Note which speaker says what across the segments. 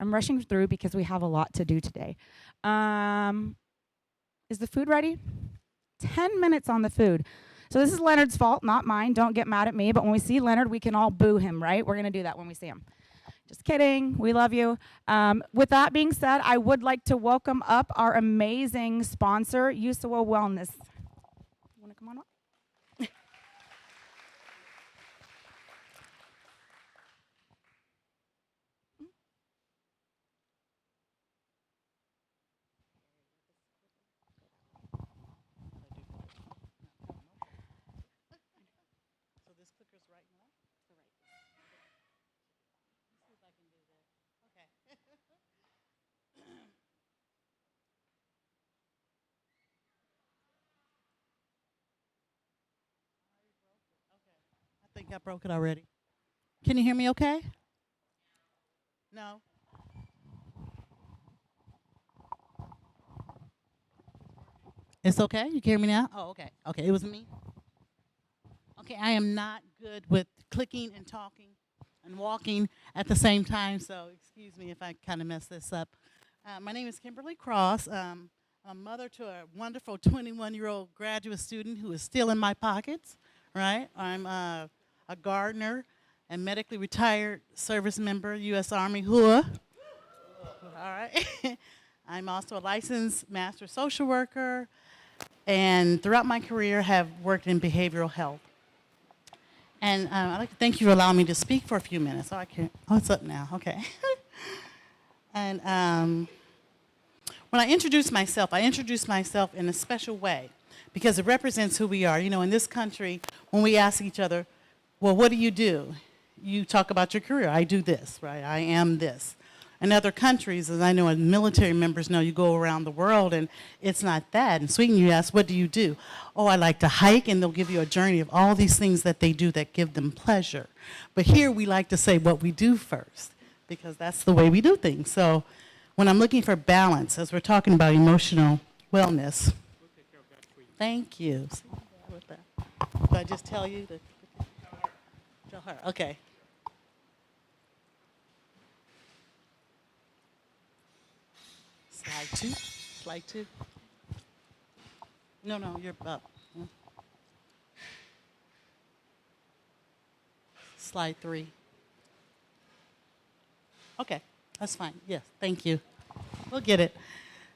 Speaker 1: I'm rushing through because we have a lot to do today. Is the food ready? 10 minutes on the food. So this is Leonard's fault, not mine. Don't get mad at me. But when we see Leonard, we can all boo him, right? We're going to do that when we see him. Just kidding. We love you. With that being said, I would like to welcome up our amazing sponsor, USAWA Wellness. You want to come on up?
Speaker 2: So this clicker's right now? See if I can do this. Okay. Okay. I think I broke it already. Can you hear me okay? No? It's okay? You can hear me now? Oh, okay. Okay, it was me. Okay, I am not good with clicking and talking and walking at the same time, so excuse me if I kind of mess this up. My name is Kimberly Cross. I'm a mother to a wonderful 21-year-old graduate student who is still in my pockets, right? I'm a gardener and medically retired service member, U.S. Army, HUA. All right. I'm also a licensed master social worker, and throughout my career have worked in behavioral health. And I'd like to thank you for allowing me to speak for a few minutes. Oh, I can't. Oh, it's up now. Okay. And when I introduce myself in a special way because it represents who we are. You know, in this country, when we ask each other, well, what do? You talk about your career. I do this, right? I am this. In other countries, as I know, and military members know, you go around the world and it's not that. In Sweden, you ask, what do you do? Oh, I like to hike, and they'll give you a journey of all these things that they do that give them pleasure. But here we like to say what we do first because that's the way we do things. So when I'm looking for balance, as we're talking about emotional wellness, thank you. Did I just tell you? Tell her. Okay. Slide two. Slide two. No, you're up. Slide three. Okay, that's fine. Yes, thank you. We'll get it.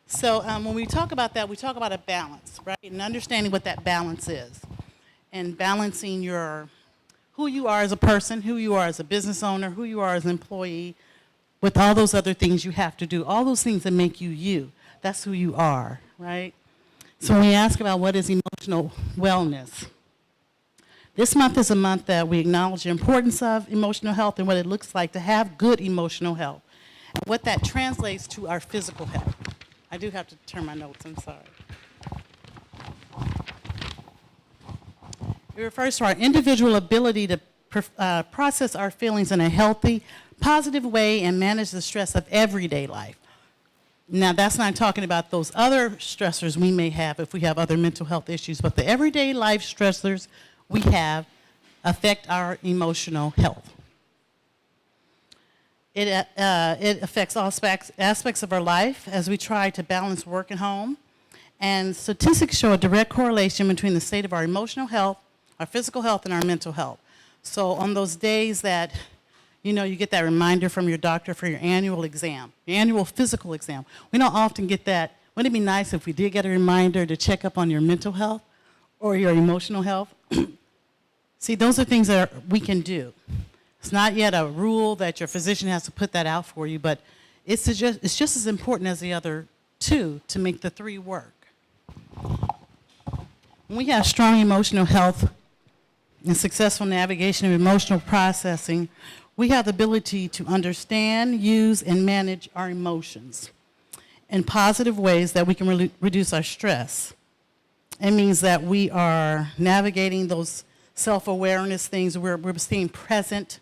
Speaker 2: So when we talk about that, we talk about a balance, right? And understanding what that balance is. And balancing who you are as a person, who you are as a business owner, who you are as an employee, with all those other things you have to do, all those things that make you you. That's who you are, right? So when we ask about what is emotional wellness, this month is a month that we acknowledge the importance of emotional health and what it looks like to have good emotional health, and what that translates to our physical health. I do have to turn my notes, I'm sorry. It refers to our individual ability to process our feelings in a healthy, positive way and manage the stress of everyday life. Now, that's not talking about those other stressors we may have if we have other mental health issues, but the everyday life stressors we have affect our emotional health. It affects all aspects of our life as we try to balance work and home. And statistics show a direct correlation between the state of our emotional health, our physical health, and our mental health. So on those days that you get that reminder from your doctor for your annual exam, your annual physical exam. We don't often get that. Wouldn't it be nice if we did get a reminder to check up on your mental health or your emotional health? See, those are things that we can do. It's not yet a rule that your physician has to put that out for you, but it's just as important as the other two to make the three work. When we have strong emotional health and successful navigation of emotional processing, we have the ability to understand, use, and manage our emotions in positive ways that we can reduce our stress. It means that we are navigating those self-awareness things. We're staying present.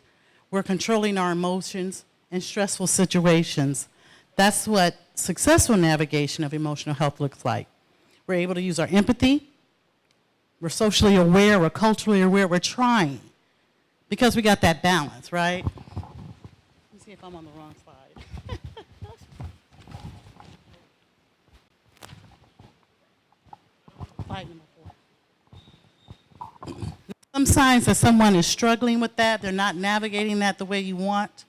Speaker 2: We're controlling our emotions in stressful situations. That's what successful navigation of emotional health looks like. We're able to use our empathy. We're socially aware. We're culturally aware. We're trying. Because we got that balance, right? Let me see if I'm on the wrong slide. Slide number 4. Some signs that someone is struggling with that, they're not navigating that the way you want.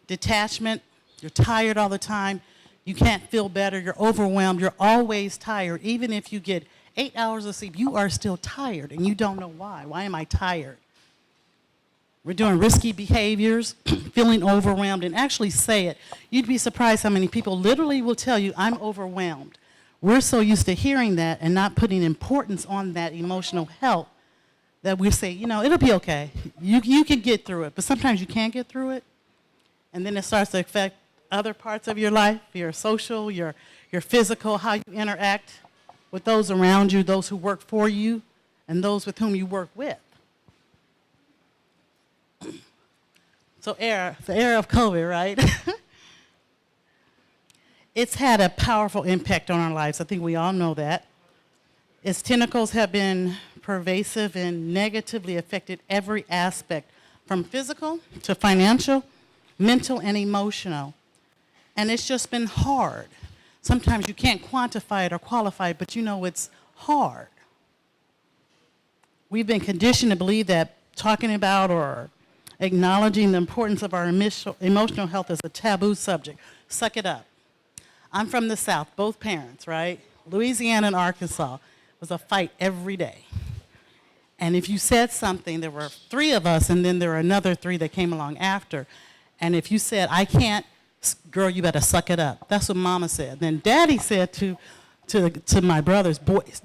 Speaker 2: Detachment, you're tired all the time, you can't feel better, you're overwhelmed, you're always tired. Even if you get 8 hours of sleep, you are still tired and you don't know why. Why am I tired? We're doing risky behaviors, feeling overwhelmed, and actually say it. You'd be surprised how many people literally will tell you, I'm overwhelmed. We're so used to hearing that and not putting importance on that emotional health that we say, you know, it'll be okay. You can get through it, but sometimes you can't get through it. And then it starts to affect other parts of your life, your social, your physical, how you interact with those around you, those who work for you, and those with whom you work with. So the era of COVID, right? It's had a powerful impact on our lives. I think we all know that. Its tentacles have been pervasive and negatively affected every aspect, from physical to financial, mental, and emotional. And it's just been hard. Sometimes you can't quantify it or qualify it, but you know it's hard. We've been conditioned to believe that talking about or acknowledging the importance of our emotional health is a taboo subject. Suck it up. I'm from the South, both parents, right? Louisiana and Arkansas was a fight every day. And if you said something, there were 3 of us, and then there were another 3 that came along after. And if you said, I can't, girl, you better suck it up. That's what Mama said. Then Daddy said to my brothers, boys,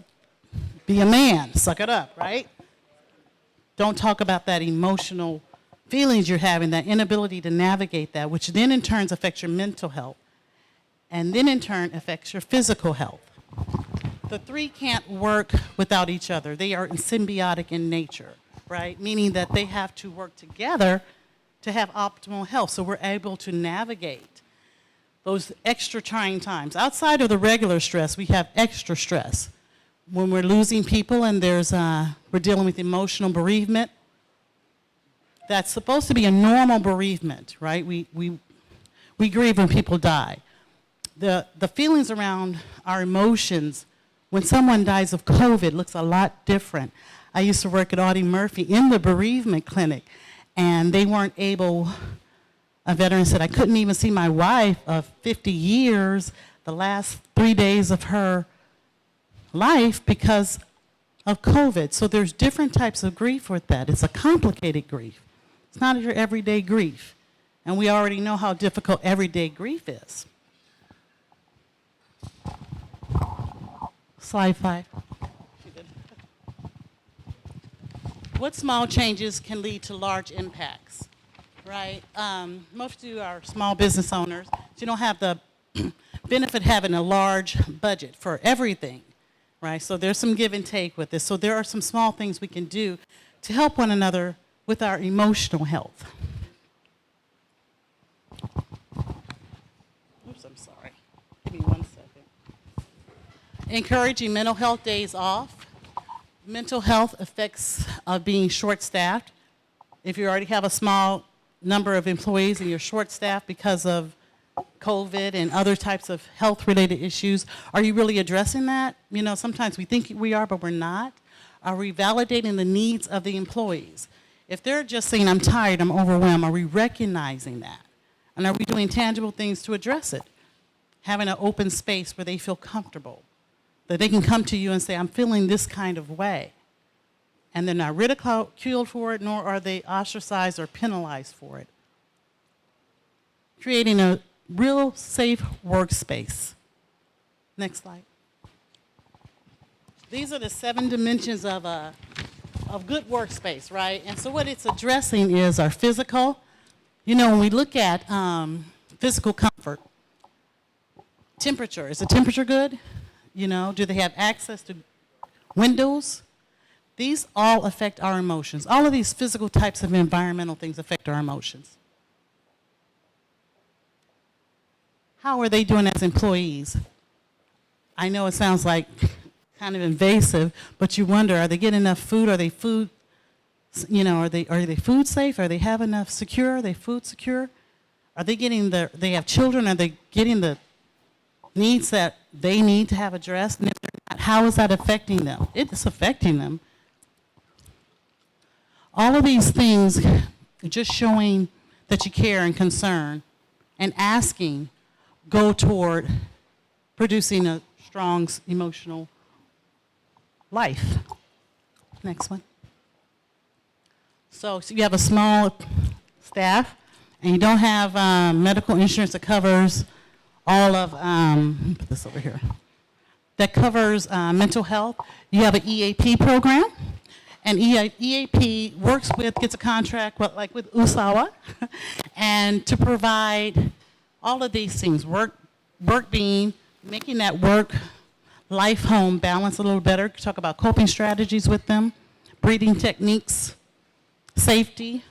Speaker 2: be a man, suck it up, right? Don't talk about that emotional feelings you're having, that inability to navigate that, which then in turn affects your mental health, and then in turn affects your physical health. The 3 can't work without each other. They are symbiotic in nature, right? Meaning that they have to work together to have optimal health, so we're able to navigate those extra trying times. Outside of the regular stress, we have extra stress. When we're losing people and we're dealing with emotional bereavement, that's supposed to be a normal bereavement, right? We grieve when people die. The feelings around our emotions when someone dies of COVID looks a lot different. I used to work at Audie Murphy in the bereavement clinic, and they weren't able, a veteran said, I couldn't even see my wife of 50 years the last 3 days of her life because of COVID. So there's different types of grief with that. It's a complicated grief. It's not your everyday grief. And we already know how difficult everyday grief is. Slide 5. What small changes can lead to large impacts, right? Most of you are small business owners. So you don't have the benefit of having a large budget for everything, right? So there's some give and take with this. So there are some small things we can do to help one another with our emotional health. Oops, I'm sorry. Give me 1 second. Encouraging mental health days off. Mental health effects of being short-staffed. If you already have a small number of employees and you're short-staffed because of COVID and other types of health-related issues, are you really addressing that? You know, sometimes we think we are, but we're not. Are we validating the needs of the employees? If they're just saying, I'm tired, I'm overwhelmed, are we recognizing that? And are we doing tangible things to address it? Having an open space where they feel comfortable, that they can come to you and say, I'm feeling this kind of way. And they're not ridiculed for it, nor are they ostracized or penalized for it. Creating a real safe workspace. Next slide. These are the 7 dimensions of good workspace, right? And so what it's addressing is our physical. You know, when we look at physical comfort, temperature, is the temperature good? You know, do they have access to windows? These all affect our emotions. All of these physical types of environmental things affect our emotions. How are they doing as employees? I know it sounds like kind of invasive, but you wonder, are they getting enough food? Are they food, you know, are they food safe? Are they have enough secure? Are they food secure? Are they getting they have children? Are they getting the needs that they need to have addressed, and if they're not, how is that affecting them? It's affecting them. All of these things just showing that you care and concern and asking go toward producing a strong emotional life. Next one. So you have a small staff and you don't have medical insurance that covers all of, let me put this over here, that covers mental health. You have an EAP program. And EAP gets a contract like with USAWA, and to provide all of these things, making that work-life-home balance a little better. Talk about coping strategies with them, breathing techniques, safety.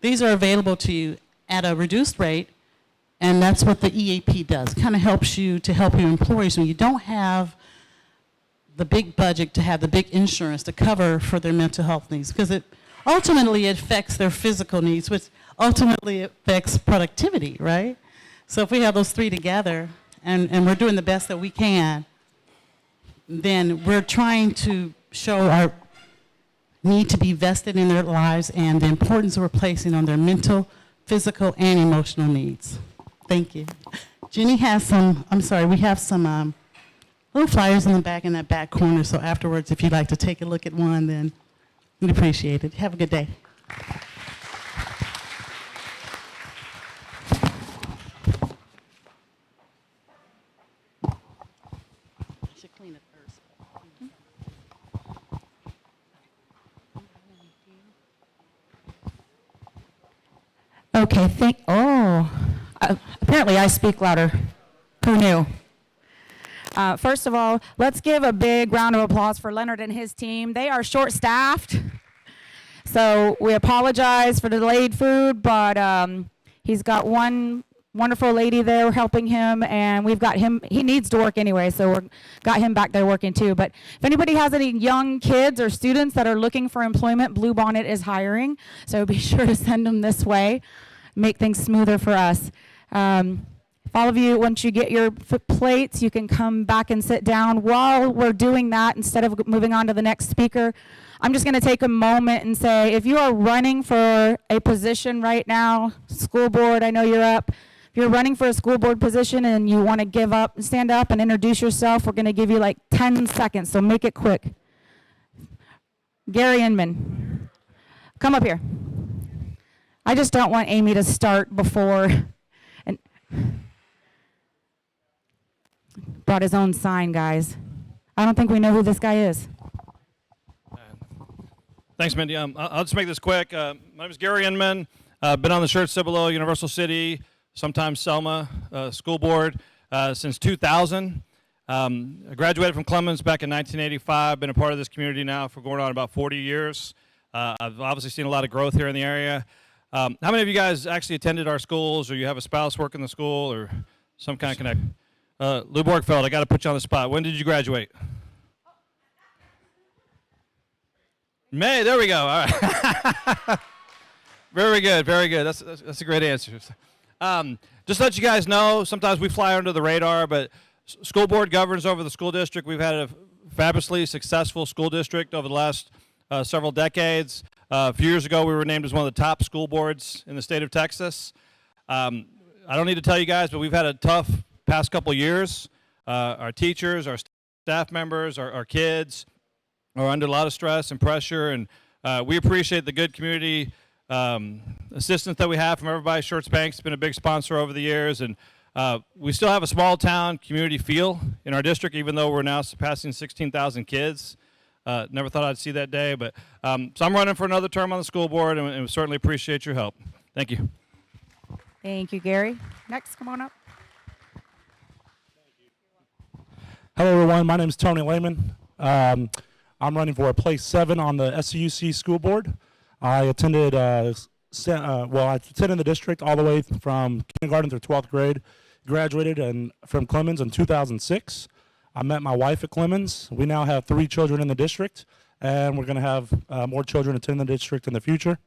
Speaker 2: These are available to you at a reduced rate, and that's what the EAP does. It kind of helps you to help your employees when you don't have the big budget to have the big insurance to cover for their mental health needs, because it ultimately affects their physical needs, which ultimately affects productivity, right? So if we have those three together and we're doing the best that we can, then we're trying to show our need to be vested in their lives and the importance we're placing on their mental, physical, and emotional needs. Thank you. Jenny has we have some little flyers in the back in that back corner, so afterwards, if you'd like to take a look at one, then we'd appreciate it. Have a good day. I should clean it first.
Speaker 1: Okay, apparently I speak louder. Who knew? First of all, let's give a big round of applause for Leonard and his team. They are short-staffed, so we apologize for the delayed food, but he's got one wonderful lady there helping him, and we've got him. He needs to work anyway, so we've got him back there working too. But if anybody has any young kids or students that are looking for employment, Bluebonnet is hiring, so be sure to send them this way, make things smoother for us. All of you, once you get your plates, you can come back and sit down. While we're doing that, instead of moving on to the next speaker, I'm just going to take a moment and say, if you are running for a position right now, school board, I know you're up. If you're running for a school board position and you want to stand up and introduce yourself, we're going to give you like 10 seconds, so make it quick. Gary Inman, come up here. I just don't want Amy to start before. And brought his own sign, guys. I don't think we know who this guy is.
Speaker 3: Thanks, Mindy. I'll just make this quick. My name is Gary Inman. Been on the Church Cibolo, Universal City, sometimes Selma School Board since 2000. I graduated from Clemens back in 1985. Been a part of this community now for going on about 40 years. I've obviously seen a lot of growth here in the area. How many of you guys actually attended our schools, or you have a spouse work in the school, or some kind of connect? Lou Borgfeld, I got to put you on the spot. When did you graduate? May, there we go. All right. Very good, very good. That's a great answer. Just to let you guys know, sometimes we fly under the radar, but school board governs over the school district. We've had a fabulously successful school district over the last several decades. A few years ago, we were named as one of the top school boards in the state of Texas. I don't need to tell you guys, but we've had a tough past couple years. Our teachers, our staff members, our kids are under a lot of stress and pressure, and we appreciate the good community assistance that we have from everybody. Shorts Bank's been a big sponsor over the years, and we still have a small town community feel in our district, even though we're now surpassing 16,000 kids. Never thought I'd see that day, but so I'm running for another term on the school board, and we certainly appreciate your help. Thank you.
Speaker 1: Thank you, Gary. Next, come on up.
Speaker 4: Hello, everyone. My name is Tony Lehman. I'm running for place 7 on the SCUC school board. I attended, I attended the district all the way from kindergarten through 12th grade. Graduated from Clemens in 2006. I met my wife at Clemens. We now have 3 children in the district, and we're going to have more children attend the district in the future.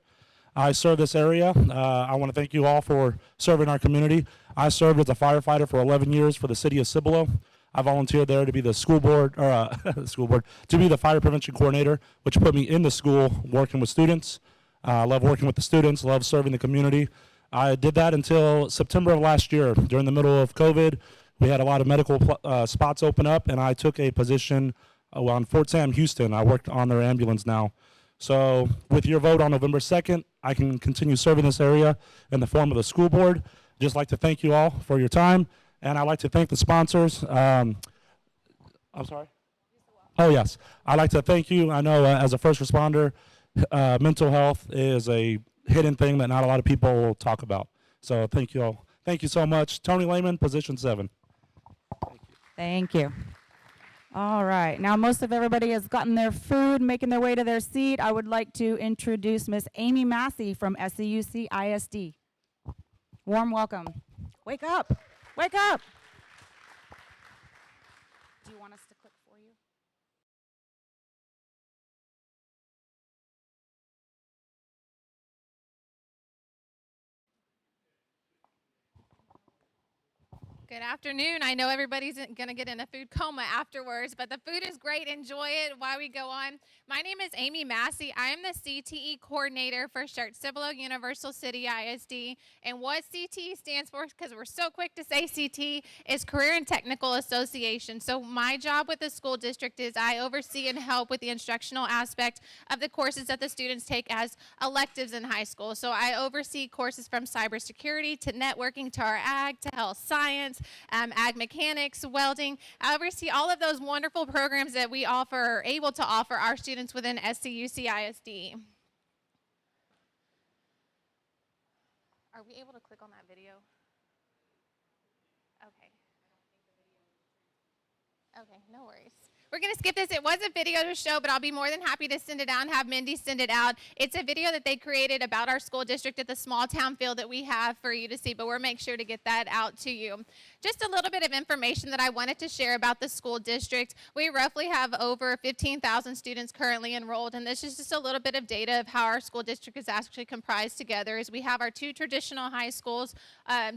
Speaker 4: I serve this area. I want to thank you all for serving our community. I served as a firefighter for 11 years for the city of Cibolo. I volunteered there to be the school board, or to be the fire prevention coordinator, which put me in the school working with students. I love working with the students, love serving the community. I did that until September of last year. During the middle of COVID, we had a lot of medical spots open up, and I took a position on Fort Sam, Houston. I worked on their ambulance now. So with your vote on November 2nd, I can continue serving this area in the form of the school board. Just like to thank you all for your time, and I'd like to thank the sponsors. I'm sorry? Oh, yes. I'd like to thank you. I know as a first responder, mental health is a hidden thing that not a lot of people talk about. So thank you all. Thank you so much. Tony Lehman, position 7.
Speaker 1: Thank you. All right. Now, most of everybody has gotten their food, making their way to their seat. I would like to introduce Miss Amy Massey from SCUC ISD. Warm welcome. Wake up. Wake up. Do you want us to click for you?
Speaker 5: Good afternoon. I know everybody's going to get in a food coma afterwards, but the food is great. Enjoy it while we go on. My name is Amy Massey. I am the CTE coordinator for Church Cibolo Universal City ISD. And what CTE stands for, because we're so quick to say CTE, is Career and Technical Association. So my job with the school district is I oversee and help with the instructional aspect of the courses that the students take as electives in high school. So I oversee courses from cybersecurity to networking to our ag to health science, ag mechanics, welding. I oversee all of those wonderful programs that we offer, are able to offer our students within SCUC ISD. Are we able to click on that video? Okay. Okay, no worries. We're going to skip this. It was a video to show, but I'll be more than happy to send it out and have Mindy send it out. It's a video that they created about our school district at the small town field that we have for you to see, but we'll make sure to get that out to you. Just a little bit of information that I wanted to share about the school district. We roughly have over 15,000 students currently enrolled, and this is just a little bit of data of how our school district is actually comprised together. Is we have our 2 traditional high schools,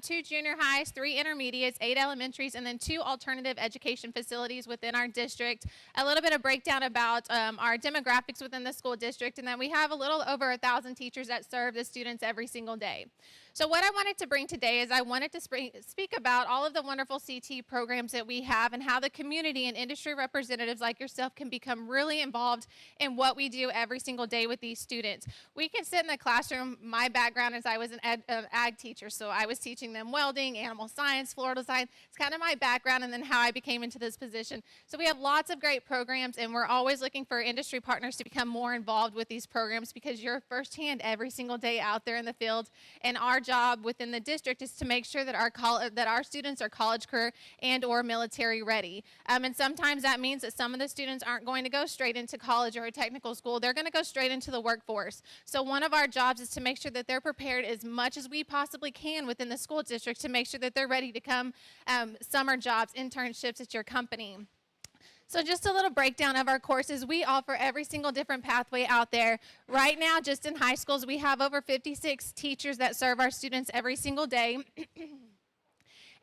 Speaker 5: 2 junior highs, 3 intermediates, 8 elementaries, and then 2 alternative education facilities within our district. A little bit of breakdown about our demographics within the school district, and then we have a little over 1,000 teachers that serve the students every single day. So what I wanted to bring today is I wanted to speak about all of the wonderful CT programs that we have and how the community and industry representatives like yourself can become really involved in what we do every single day with these students. We can sit in the classroom. My background is I was an ag teacher, so I was teaching them welding, animal science, floral design. It's kind of my background and then how I became into this position. So we have lots of great programs, and we're always looking for industry partners to become more involved with these programs because you're firsthand every single day out there in the field, and our job within the district is to make sure that our students are college, career, and or military ready. And sometimes that means that some of the students aren't going to go straight into college or a technical school. They're going to go straight into the workforce. So one of our jobs is to make sure that they're prepared as much as we possibly can within the school district to make sure that they're ready to come summer jobs, internships at your company. So just a little breakdown of our courses. We offer every single different pathway out there. Right now, just in high schools, we have over 56 teachers that serve our students every single day.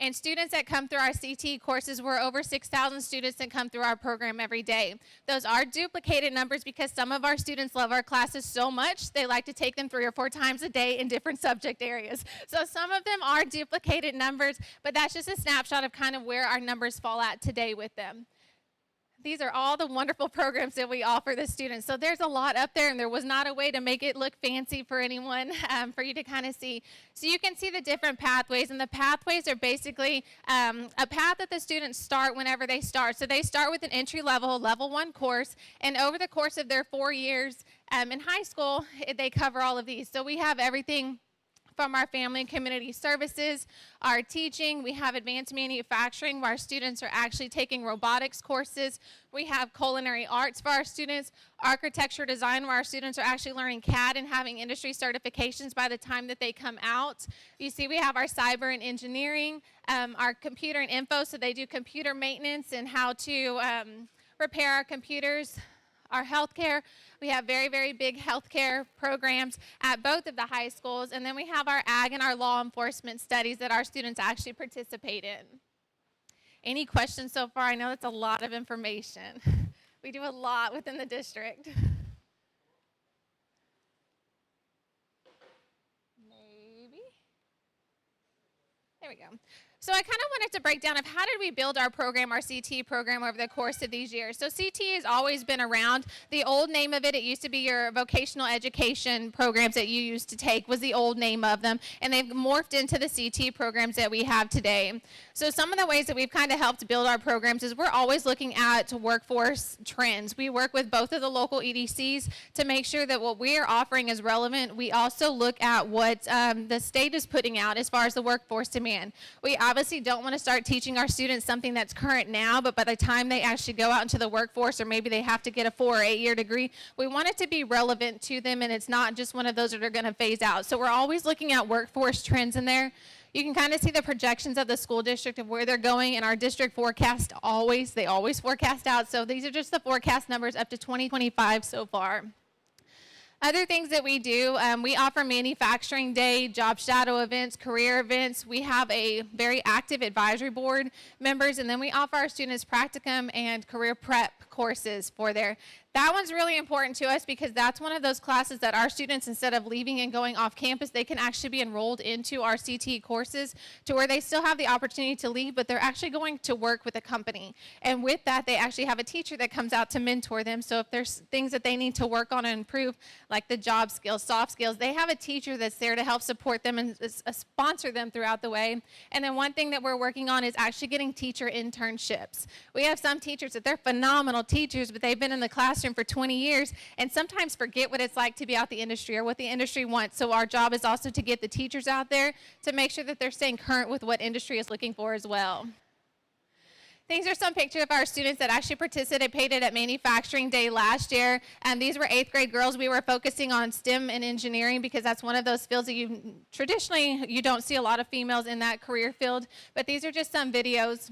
Speaker 5: And students that come through our CT courses, we're over 6,000 students that come through our program every day. Those are duplicated numbers because some of our students love our classes so much, they like to take them 3 or 4 times a day in different subject areas. So some of them are duplicated numbers, but that's just a snapshot of kind of where our numbers fall at today with them. These are all the wonderful programs that we offer the students. So there's a lot up there, and there was not a way to make it look fancy for anyone for you to kind of see. So you can see the different pathways, and the pathways are basically a path that the students start whenever they start. So they start with an entry-level, level 1 course, and over the course of their 4 years in high school, they cover all of these. So we have everything from our family and community services, our teaching. We have advanced manufacturing where our students are actually taking robotics courses. We have culinary arts for our students, architecture design where our students are actually learning CAD and having industry certifications by the time that they come out. You see we have our cyber and engineering, our computer and info, so they do computer maintenance and how to repair our computers. Our healthcare, we have very, very big healthcare programs at both of the high schools. And then we have our ag and our law enforcement studies that our students actually participate in. Any questions so far? I know that's a lot of information. We do a lot within the district. Maybe. There we go. So I kind of wanted to break down of how did we build our program, our CT program, over the course of these years. So CT has always been around. The old name of it used to be your vocational education programs that you used to take was the old name of them. And they've morphed into the CT programs that we have today. So some of the ways that we've kind of helped build our programs is we're always looking at workforce trends. We work with both of the local EDCs to make sure that what we are offering is relevant. We also look at what the state is putting out as far as the workforce demand. We obviously don't want to start teaching our students something that's current now, but by the time they actually go out into the workforce, or maybe they have to get a 4 or 8 year degree, we want it to be relevant to them, and it's not just one of those that are going to phase out. So we're always looking at workforce trends in there. You can kind of see the projections of the school district of where they're going, and our district forecast they always forecast out. So these are just the forecast numbers up to 2025 so far. Other things that we do, we offer manufacturing day, job shadow events, career events. We have a very active advisory board members, and then we offer our students practicum and career prep courses for there. That one's really important to us because that's one of those classes that our students, instead of leaving and going off campus, they can actually be enrolled into our CT courses to where they still have the opportunity to leave, but they're actually going to work with a company. And with that, they actually have a teacher that comes out to mentor them. So if there's things that they need to work on and improve, like the job skills, soft skills, they have a teacher that's there to help support them and sponsor them throughout the way. And then one thing that we're working on is actually getting teacher internships. We have some teachers that they're phenomenal teachers, but they've been in the classroom for 20 years and sometimes forget what it's like to be out the industry or what the industry wants. So our job is also to get the teachers out there to make sure that they're staying current with what industry is looking for as well. These are some pictures of our students that actually participated at Manufacturing Day last year. And these were 8th grade girls. We were focusing on STEM and engineering because that's one of those fields that traditionally you don't see a lot of females in that career field. But these are just some videos.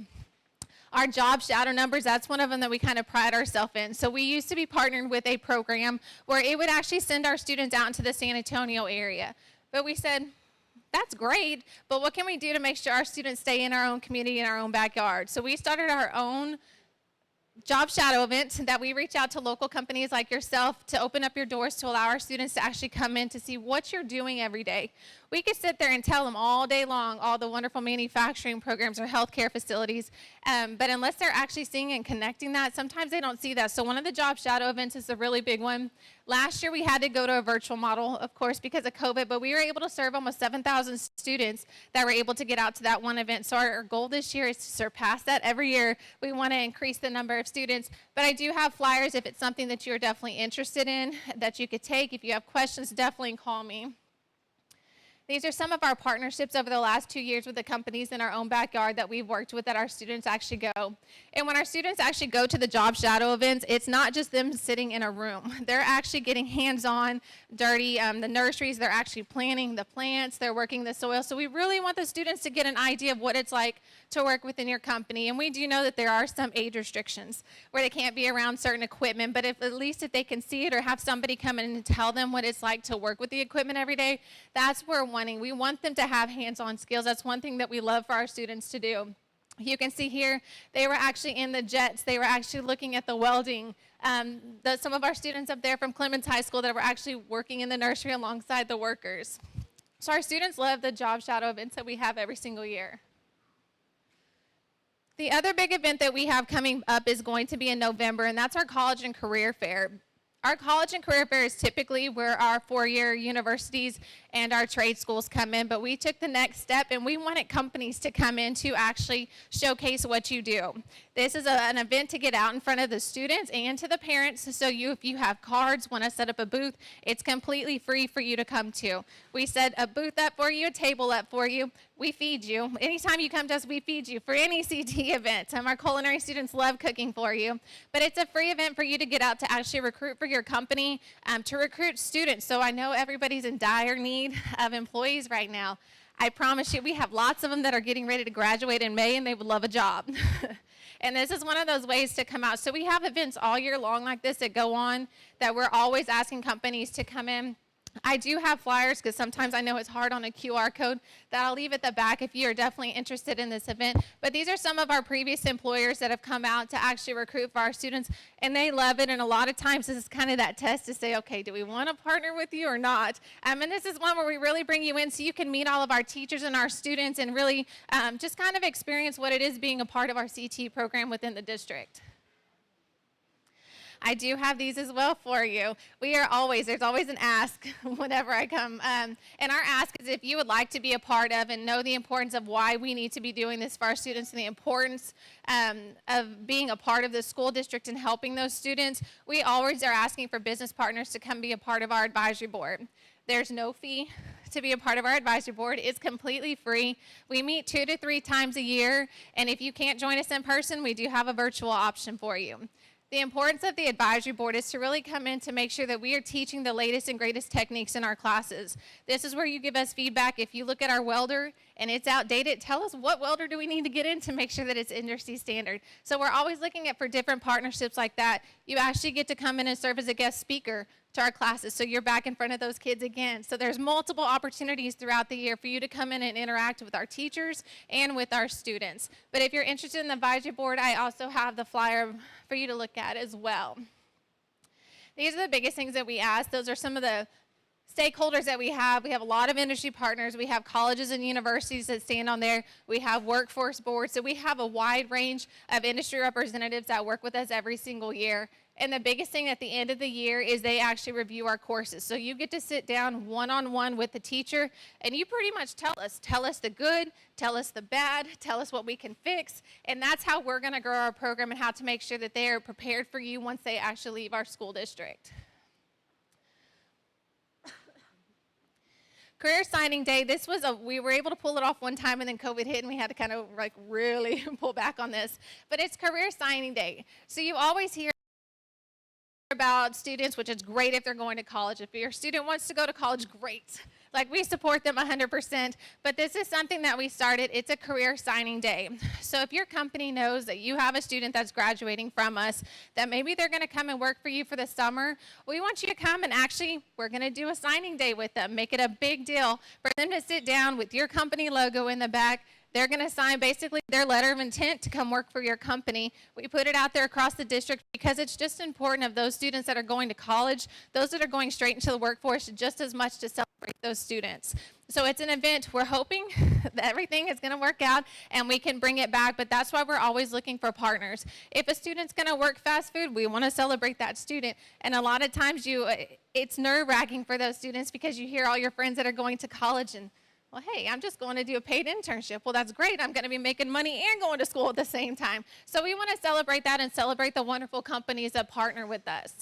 Speaker 5: Our job shadow numbers, that's one of them that we kind of pride ourselves in. So we used to be partnered with a program where it would actually send our students out into the San Antonio area. But we said, that's great, but what can we do to make sure our students stay in our own community, in our own backyard? So we started our own job shadow event that we reach out to local companies like yourself to open up your doors to allow our students to actually come in to see what you're doing every day. We could sit there and tell them all day long all the wonderful manufacturing programs or healthcare facilities, but unless they're actually seeing and connecting that, sometimes they don't see that. So one of the job shadow events is a really big one. Last year we had to go to a virtual model, of course, because of COVID, but we were able to serve almost 7,000 students that were able to get out to that one event. So our goal this year is to surpass that. Every year we want to increase the number of students, but I do have flyers if it's something that you're definitely interested in that you could take. If you have questions, definitely call me. These are some of our partnerships over the last 2 years with the companies in our own backyard that we've worked with that our students actually go. And when our students actually go to the job shadow events, it's not just them sitting in a room. They're actually getting hands-on, dirty. The nurseries, they're actually planting the plants, they're working the soil. So we really want the students to get an idea of what it's like to work within your company. And we do know that there are some age restrictions where they can't be around certain equipment, but at least if they can see it or have somebody come in and tell them what it's like to work with the equipment every day, that's where we want them to have hands-on skills. That's one thing that we love for our students to do. You can see here, they were actually in the jets. They were actually looking at the welding. Some of our students up there from Clemens High School that were actually working in the nursery alongside the workers. So our students love the job shadow events that we have every single year. The other big event that we have coming up is going to be in November, and that's our college and career fair. Our college and career fair is typically where our four-year universities and our trade schools come in, but we took the next step and we wanted companies to come in to actually showcase what you do. This is an event to get out in front of the students and to the parents, so if you have cards, want to set up a booth, it's completely free for you to come to. We set a booth up for you, a table up for you. We feed you. Anytime you come to us, we feed you for any CT event. Our culinary students love cooking for you. But it's a free event for you to get out to actually recruit for your company, to recruit students. So I know everybody's in dire need of employees right now. I promise you, we have lots of them that are getting ready to graduate in May, and they would love a job. And this is one of those ways to come out. So we have events all year long like this that go on, that we're always asking companies to come in. I do have flyers because sometimes I know it's hard on a QR code that I'll leave at the back if you are definitely interested in this event. But these are some of our previous employers that have come out to actually recruit for our students, and they love it. And a lot of times this is kind of that test to say, okay, do we want to partner with you or not? And this is one where we really bring you in so you can meet all of our teachers and our students and really just kind of experience what it is being a part of our CT program within the district. I do have these as well for you. There's always an ask whenever I come. And our ask is if you would like to be a part of and know the importance of why we need to be doing this for our students and the importance of being a part of the school district and helping those students, we always are asking for business partners to come be a part of our advisory board. There's no fee to be a part of our advisory board. It's completely free. We meet 2 to 3 times a year, and if you can't join us in person, we do have a virtual option for you. The importance of the advisory board is to really come in to make sure that we are teaching the latest and greatest techniques in our classes. This is where you give us feedback. If you look at our welder and it's outdated, tell us what welder do we need to get in to make sure that it's industry standard. So we're always looking for different partnerships like that. You actually get to come in and serve as a guest speaker to our classes, so you're back in front of those kids again. So there's multiple opportunities throughout the year for you to come in and interact with our teachers and with our students. But if you're interested in the advisory board, I also have the flyer for you to look at as well. These are the biggest things that we ask. Those are some of the stakeholders that we have. We have a lot of industry partners. We have colleges and universities that stand on there. We have workforce boards. So we have a wide range of industry representatives that work with us every single year. And the biggest thing at the end of the year is they actually review our courses. So you get to sit down one-on-one with the teacher, and you pretty much tell us the good, tell us the bad, tell us what we can fix, and that's how we're going to grow our program and how to make sure that they are prepared for you once they actually leave our school district. Career signing day, we were able to pull it off one time and then COVID hit and we had to kind of like really pull back on this. But it's career signing day. So you always hear about students, which is great if they're going to college. If your student wants to go to college, great. Like, we support them 100%, but this is something that we started. It's a career signing day. So if your company knows that you have a student that's graduating from us, that maybe they're going to come and work for you for the summer, we want you to come and actually, we're going to do a signing day with them. Make it a big deal for them to sit down with your company logo in the back. They're going to sign basically their letter of intent to come work for your company. We put it out there across the district because it's just important of those students that are going to college, those that are going straight into the workforce, just as much to celebrate those students. So it's an event. We're hoping that everything is going to work out and we can bring it back, but that's why we're always looking for partners. If a student's going to work fast food, we want to celebrate that student. And a lot of times it's nerve-wracking for those students because you hear all your friends that are going to college and, well, hey, I'm just going to do a paid internship. Well, that's great. I'm going to be making money and going to school at the same time. So we want to celebrate that and celebrate the wonderful companies that partner with us.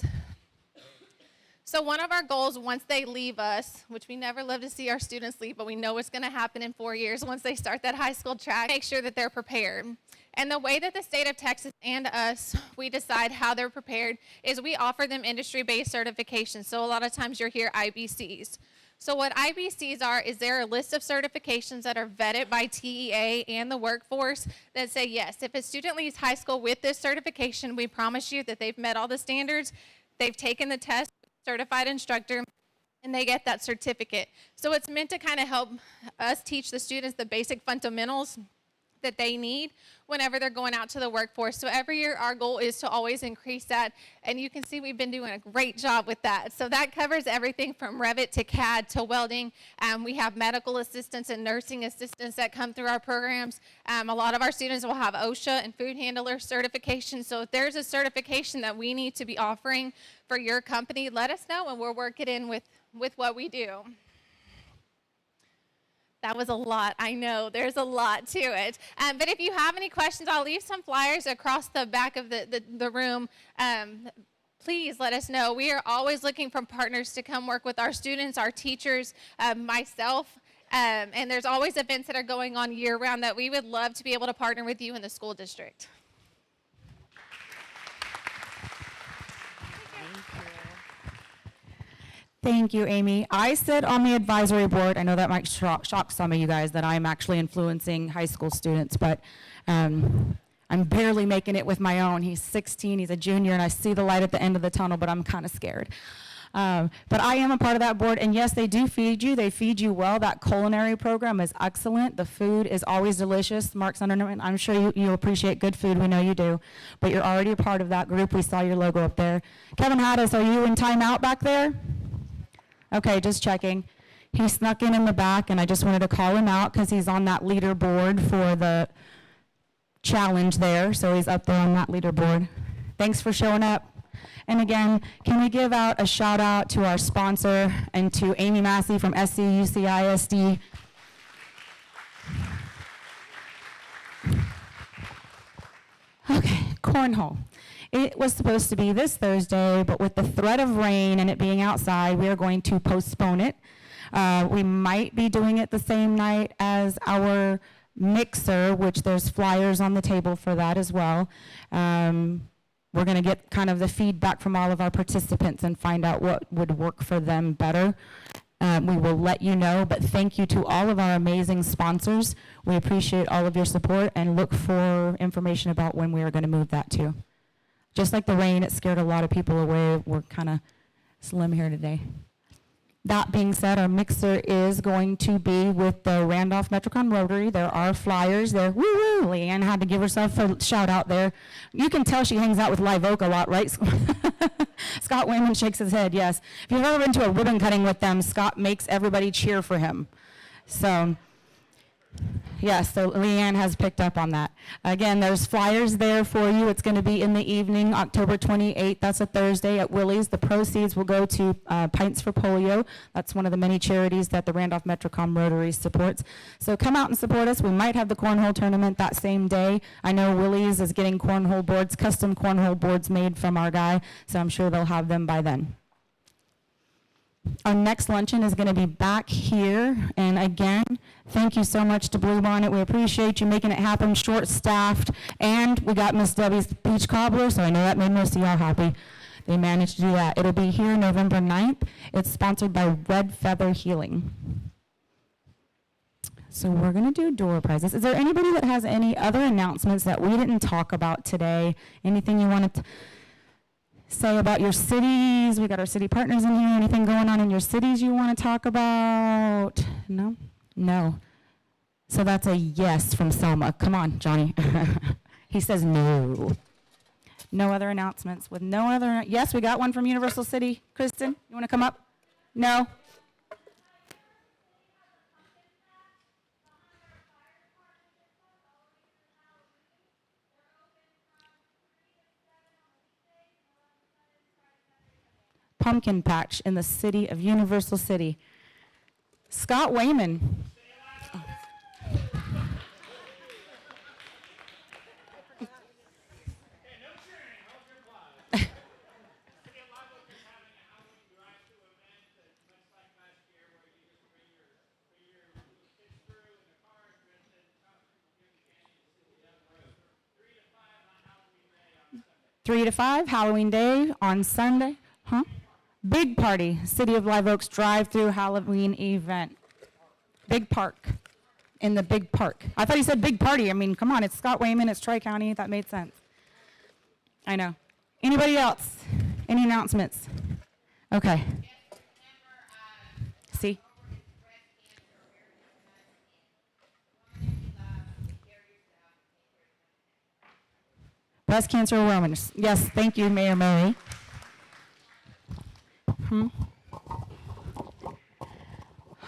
Speaker 5: So one of our goals once they leave us, which we never love to see our students leave, but we know it's going to happen in 4 years once they start that high school track, make sure that they're prepared. And the way that the state of Texas and us, we decide how they're prepared is we offer them industry-based certifications. So a lot of times you'll hear IBCs. So what IBCs are is they're a list of certifications that are vetted by TEA and the workforce that say, yes, if a student leaves high school with this certification, we promise you that they've met all the standards, they've taken the test, certified instructor, and they get that certificate. So it's meant to kind of help us teach the students the basic fundamentals that they need whenever they're going out to the workforce. So every year our goal is to always increase that, and you can see we've been doing a great job with that. So that covers everything from Revit to CAD to welding. We have medical assistants and nursing assistants that come through our programs. A lot of our students will have OSHA and food handler certification. So if there's a certification that we need to be offering for your company, let us know and we'll work it in with what we do. That was a lot. I know there's a lot to it. But if you have any questions, I'll leave some flyers across the back of the room. Please let us know. We are always looking for partners to come work with our students, our teachers, myself. And there's always events that are going on year-round that we would love to be able to partner with you in the school district.
Speaker 1: Thank you, Amy. I sit on the advisory board. I know that might shock some of you guys that I'm actually influencing high school students, but I'm barely making it with my own. He's 16, he's a junior, and I see the light at the end of the tunnel, but I'm kind of scared. But I am a part of that board, and yes, they do feed you. They feed you well. That culinary program is excellent. The food is always delicious. Mark Sunderman, I'm sure you appreciate good food. We know you do. But you're already a part of that group. We saw your logo up there. Kevin Haddis, are you in timeout back there? Okay, just checking. He snuck in the back, and I just wanted to call him out because he's on that leaderboard for the challenge there. So he's up there on that leaderboard. Thanks for showing up. And again, can we give out a shout out to our sponsor and to Amy Massey from USAWA. Okay, cornhole. It was supposed to be this Thursday, but with the threat of rain and it being outside, we are going to postpone it. We might be doing it the same night as our mixer, which there's flyers on the table for that as well. We're going to get kind of the feedback from all of our participants and find out what would work for them better. We will let you know, but thank you to all of our amazing sponsors. We appreciate all of your support and look for information about when we are going to move that to. Just like the rain, it scared a lot of people away. We're kind of slim here today. That being said, our mixer is going to be with the Randolph Metrocon Rotary. There are flyers there. Woo-woo! Leanne had to give herself a shout out there. You can tell she hangs out with Live Oak a lot, right? Scott Wayman shakes his head, yes. If you've ever been to a ribbon cutting with them, Scott makes everybody cheer for him. So, yes, so Leanne has picked up on that. Again, there's flyers there for you. It's going to be in the evening, October 28th. That's a Thursday at Willie's. The proceeds will go to Pints for Polio. That's one of the many charities that the Randolph Metrocom Rotary supports. So come out and support us. We might have the cornhole tournament that same day. I know Willie's is getting cornhole boards, custom cornhole boards made from our guy, so I'm sure they'll have them by then. Our next luncheon is going to be back here, and again, thank you so much to Blue Bonnet. We appreciate you making it happen, short-staffed, and we got Miss Debbie's peach cobbler, so I know that made most of y'all happy. They managed to do that. It'll be here November 9th. It's sponsored by Red Feather Healing. So we're going to do door prizes. Is there anybody that has any other announcements that we didn't talk about today? Anything you wanted to say about your cities? We got our city partners in here. Anything going on in your cities you want to talk about? No? No. So that's a yes from Selma. Come on, Johnny. He says no. No other announcements. With no other, yes, we got one from Universal City. Kristen, you want to come up? No? Pumpkin patch in the city of Universal City. Scott Wayman. Oh. Three to 5, Halloween Day on Sunday. Huh? Big party, City of Live Oaks drive-through Halloween event. Big park, in the big park. I thought you said big party. I mean, come on, it's Scott Wayman, it's Tri-County. That made sense. I know. Anybody else? Any announcements? Okay. See? Breast cancer awareness. Yes, thank you, Mayor Mary. All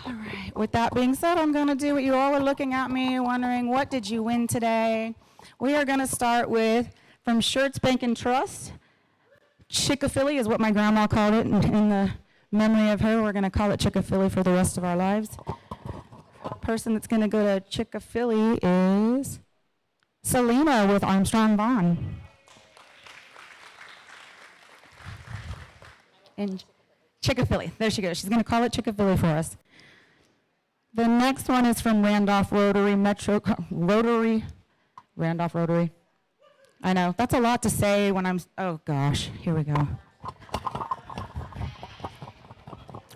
Speaker 1: right, with that being said, I'm going to do what you all are looking at me, wondering, what did you win today? We are going to start with, from Shirts Bank and Trust, Chick-a-Philly is what my grandma called it, in the memory of her. We're going to call it Chick-a-Philly for the rest of our lives. Person that's going to go to Chick-a-Philly is Selena with Armstrong Vaughn. And Chick-a-Philly. There she goes. She's going to call it Chick-a-Philly for us. The next one is from Randolph Rotary Randolph Rotary. I know. That's a lot to say when I'm, oh gosh, here we go.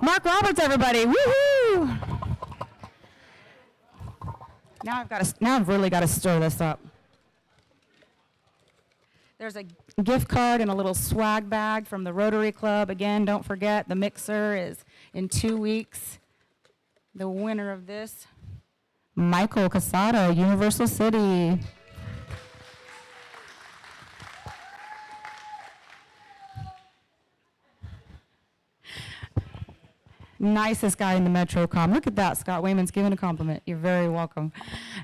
Speaker 1: Mark Roberts, everybody. Woohoo! Now I've really got to stir this up. There's a gift card and a little swag bag from the Rotary Club. Again, don't forget, the mixer is in 2 weeks. The winner of this, Michael Casado, Universal City. Nicest guy in the MetroCom. Look at that, Scott Wayman's giving a compliment. You're very welcome.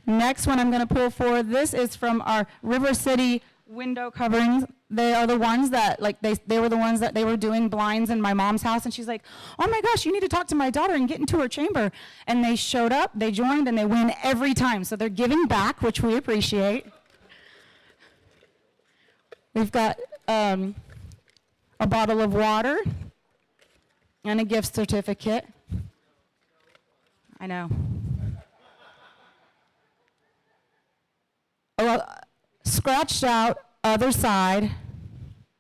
Speaker 1: Next one I'm going to pull forward. This is from our River City window coverings. They are the ones that, like, they were the ones that they were doing blinds in my mom's house, and she's like, oh my gosh, you need to talk to my daughter and get into her chamber. And they showed up, they joined, and they win every time. So they're giving back, which we appreciate. We've got a bottle of water and a gift certificate. I know. Oh, scratched out, other side,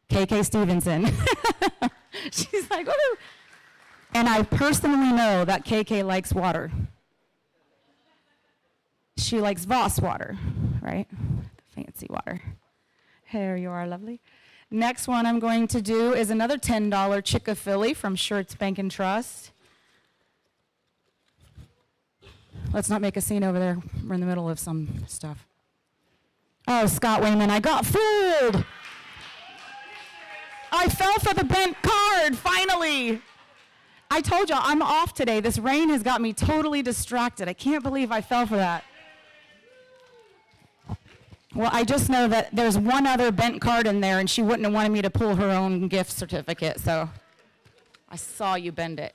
Speaker 1: KK Stevenson. She's like, woo! And I personally know that KK likes water. She likes Voss water, right? The fancy water. Here you are, lovely. Next one I'm going to do is another $10 Chick-a-Philly from Shirts Bank and Trust. Let's not make a scene over there. We're in the middle of some stuff. Oh, Scott Wayman, I got fooled. I fell for the bent card, finally. I told y'all, I'm off today. This rain has got me totally distracted. I can't believe I fell for that. Well, I just know that there's one other bent card in there, and she wouldn't have wanted me to pull her own gift certificate, so I saw you bend it.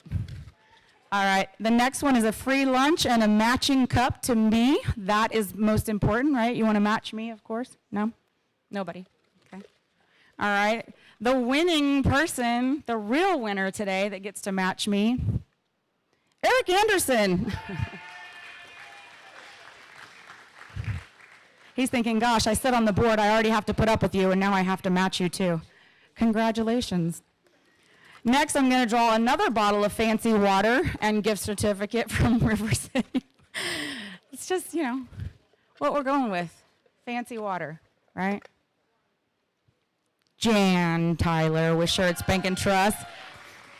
Speaker 1: All right, the next one is a free lunch and a matching cup to me. That is most important, right? You want to match me, of course? No? Nobody? Okay. All right, the winning person, the real winner today that gets to match me, Eric Anderson. He's thinking, gosh, I sit on the board, I already have to put up with you, and now I have to match you too. Congratulations. Next, I'm going to draw another bottle of fancy water and gift certificate from River City. It's just, you know, what we're going with. Fancy water, right? Jan Tyler with Shirts Bank and Trust.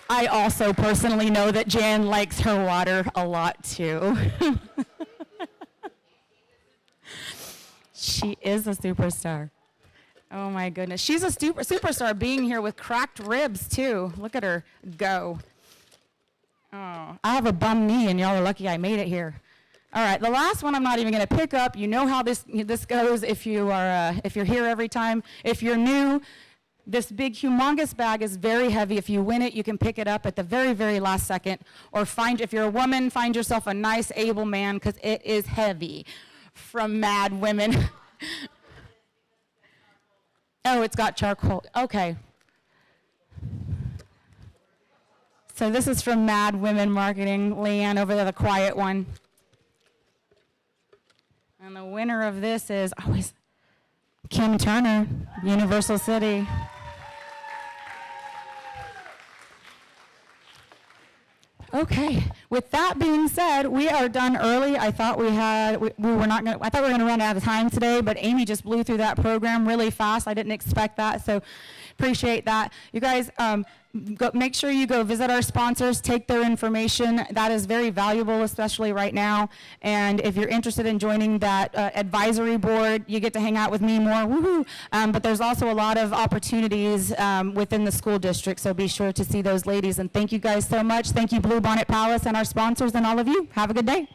Speaker 1: I also personally know that Jan likes her water a lot too. She is a superstar. Oh my goodness. She's a superstar being here with cracked ribs too. Look at her go. Oh, I have a bum knee and y'all are lucky I made it here. All right, the last one I'm not even going to pick up. You know how this goes if you're here every time. If you're new, this big humongous bag is very heavy. If you win it, you can pick it up at the very, very last second. Or if you're a woman, find yourself a nice, able man because it is heavy. From Mad Women. Oh, it's got charcoal. Okay. So this is from Mad Women Marketing. Leanne over there, the quiet one. And the winner of this is always Kim Turner, Universal City. Okay. With that being said, we are done early. I thought we were going to run out of time today, but Amy just blew through that program really fast. I didn't expect that, so appreciate that. You guys, make sure you go visit our sponsors, take their information. That is very valuable, especially right now. And if you're interested in joining that advisory board, you get to hang out with me more. Woohoo! But there's also a lot of opportunities within the school district, so be sure to see those ladies. And thank you guys so much. Thank you, Blue Bonnet Palace, and our sponsors, and all of you. Have a good day.